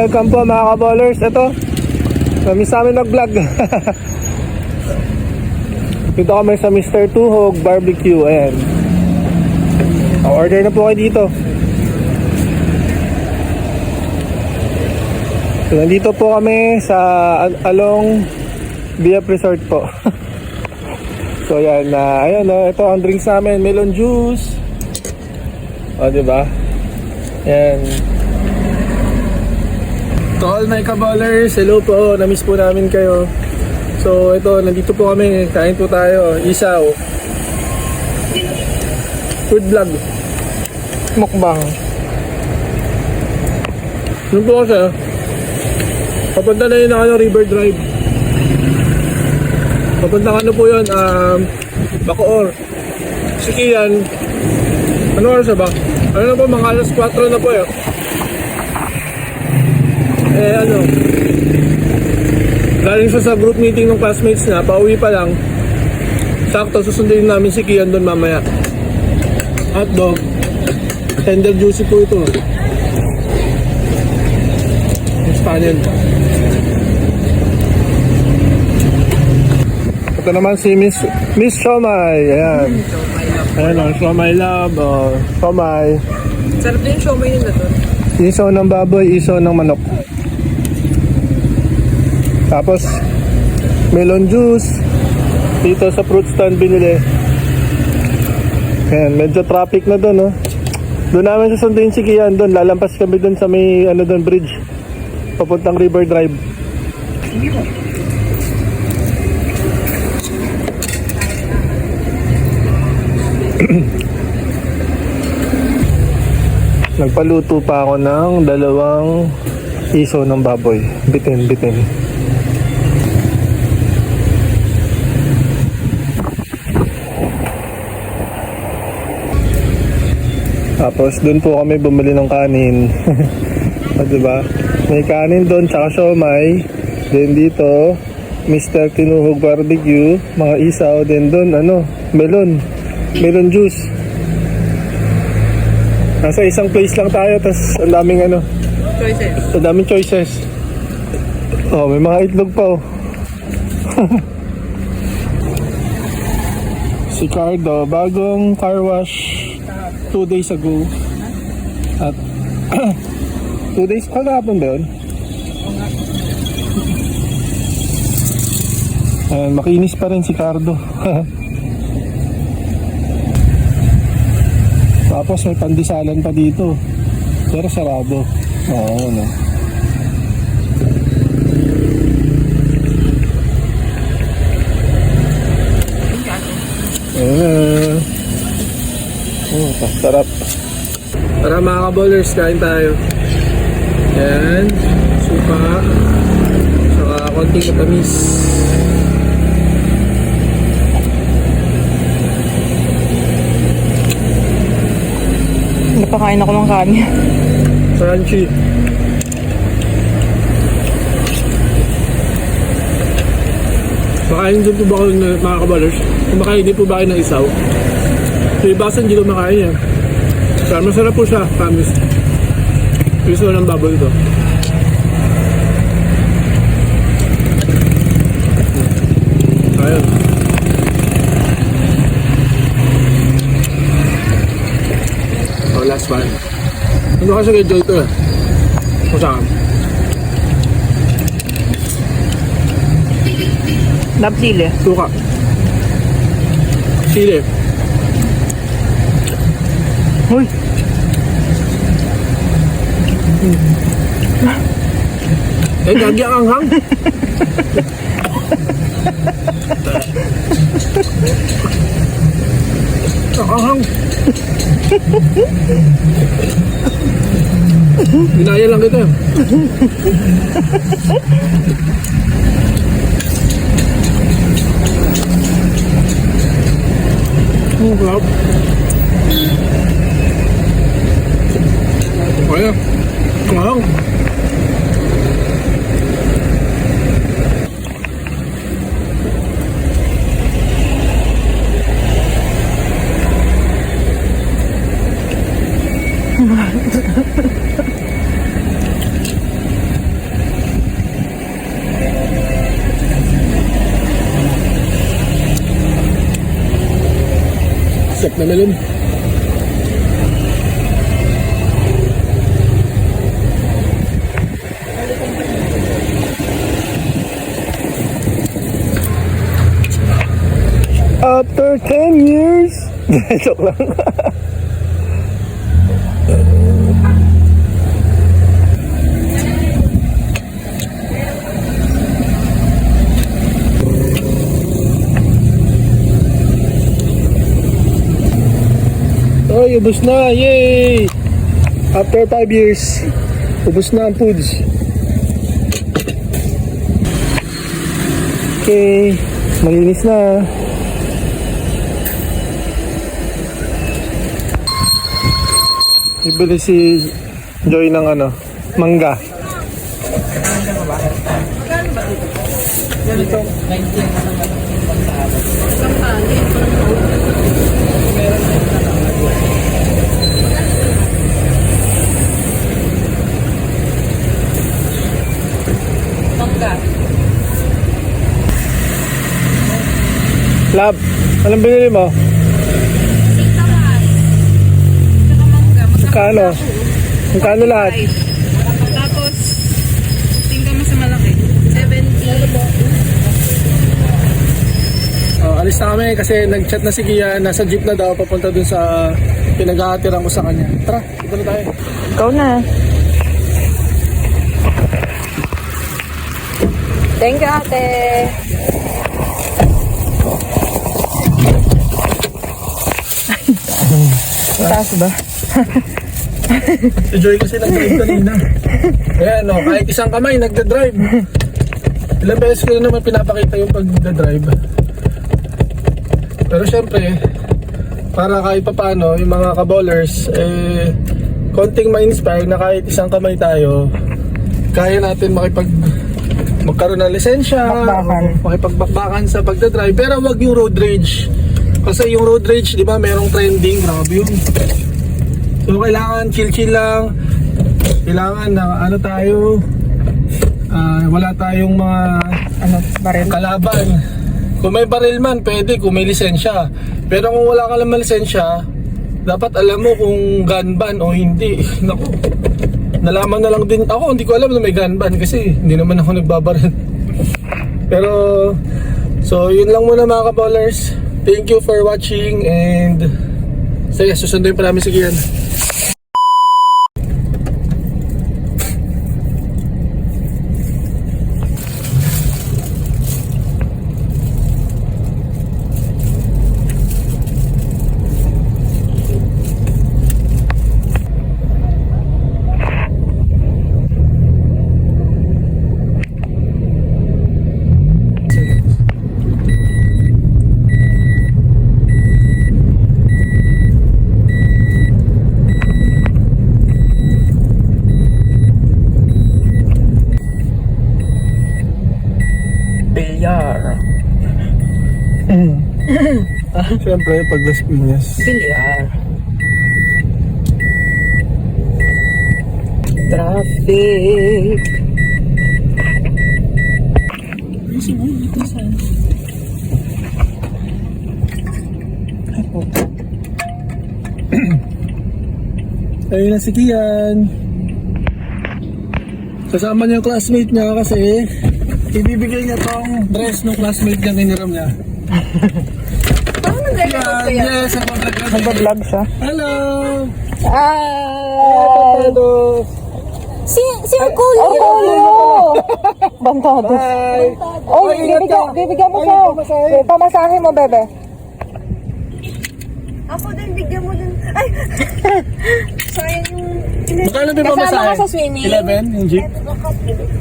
welcome po mga kaballers. Ito, kami sa amin nag-vlog. Dito kami sa Mr. Tuhog Barbecue. Ayan, order na po kayo dito. So, nandito po kami sa Along Biap Resort po. So yan, ayun, ito ang drinks namin, melon juice. O, diba? Yan. To all my kaballers, hello po, na-miss po namin kayo. So ito, nandito po kami, kain po tayo, isaw, food vlog, mukbang. Yun po kasi, papunta na yun na River Drive. Papunta ano po yun, Bacoor. Sikiyan. Ano oras na ba? Ano na po, mga alas 4 na po eh. Galing siya sa group meeting ng classmates na, pauwi pa lang. Sakto, susundin namin si Kian doon mamaya. Hotdog. Tender juicy po ito. Spaniel. Ito naman si Miss Shomai. Ayan. Ayan o, Shomai Love. Shomai. Sarap din yung Shomai nila doon. Isaw ng baboy, isaw ng manok. Tapos melon juice. Dito sa fruit stand binili. Ayan, medyo traffic na doon, no? Doon namin susunduin si Kian doon. Lalampas kami doon sa may doon, bridge. Papuntang River Drive. Sige po. Nagpaluto pa ako ng 2 isaw ng baboy. Bitin. Tapos dun po kami bumili ng kanin. Diba? May kanin doon, tsaka siomai. Then dito, Mr. Tinuhog Barbecue, mga isaw. Then doon, melon juice. Nasa isang place lang tayo, tas ang daming Choices. ang daming choices. Oh, may mga itlog pa oh. Si Cardo, bagong car wash 2 days ago. At 2 days, kagahapon ba yun? Ayan, makinis pa rin si Cardo. Tapos may pandisalan pa dito. Pero sarado. Oo, no. Sarap. Tara mga kaballers, kain tayo. Ayan, suka, saka konting matamis. Napakain ako ng kanin. Crunchy. Makain din po ba kayo mga kabalers? Kumakain din po ba kayo ng isaw? So ibasan hindi ko makain yan. So masarap po siya, promise. Isaw ng baboy ito. Ayun. Oh, last one. Ano kasi kay Joy ito eh? Kung saan? Love sili. Suka. Sili. Hoy! Gagi ang anghang. Ang anghang. Ginaya lang kita. Sarap. Kaya. Wow. Step na melon. After 10 years. Joke lang. Oy, ubos na. Yay! After 5 years, ubos na ang foods. Okay, malinis na. Ibili si Joy ng ano, mangga. Dito, 19. Mangga. Lab, anong binili mo? Magkano? Magkano lahat? Tapos, tingnan mo sa malaki. 70. Alis na kami kasi nag-chat na si Gia, nasa jeep na daw papunta dun sa pinag-aatiran ko sa kanya. Tara, dito na tayo. Ikaw na. Thank you, ate. Taas ba? Si Joy kasi nag-drive kanina. Ayan o, kahit isang kamay nagda-drive. Ilang beses ko na naman pinapakita yung pagda-drive. Pero syempre, para kahit papaano, yung mga kabowlers, konting ma-inspire na kahit isang kamay tayo, kaya natin magkaroon ng lisensya, makipagbakbakan sa pagda-drive. Pero wag yung road rage. Kasi yung road rage, di ba, merong trending, grabe yun. So kailangan chill-chill lang. Kailangan na ano tayo, wala tayong mga Baril. kalaban. Kung may baril man, pwede kung may lisensya. Pero kung wala ka lang lisensya, dapat alam mo kung gun ban o hindi. Naku, nalaman na lang din ako, hindi ko alam na may gun ban kasi hindi naman ako nagbabaril. Pero, so yun lang muna mga kabowlers. Thank you for watching and sige, susunduin pa namin si Gian. Bilyar. Siyempre, pag Las Piñas. Bilyar. Traffic. Ayun na si Kian. Kasama niya yung classmate niya kasi ibibigay niya tong dress ng classmate niya, kiniram niya. Paano nag-record ko yan? Yes, nagbablog kami. Nag-vlog siya. Hello! Ah! Hello! Si Arculio! Bantado. Bye! Oh, bibigyan mo siya. Pamasahe mo, bebe. Ako din, bigyan mo din. Ay! Sayang yung... Magkano ba Kasama masahe? ka sa swimming? 11 yung jeep.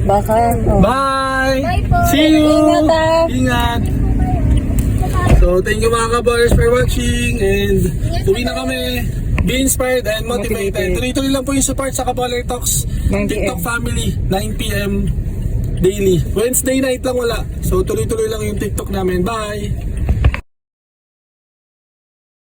Baka. Oh. Bye! Bye po. See you! Ingat, ah. Ingat! So, thank you mga kaballers for watching and uwi na kami. Be inspired and motivated. Tuloy-tuloy lang po yung support sa Kaballer Talks 9 TikTok PM. family, 9 PM daily. Wednesday night lang wala. So, tuloy-tuloy lang yung TikTok namin. Bye!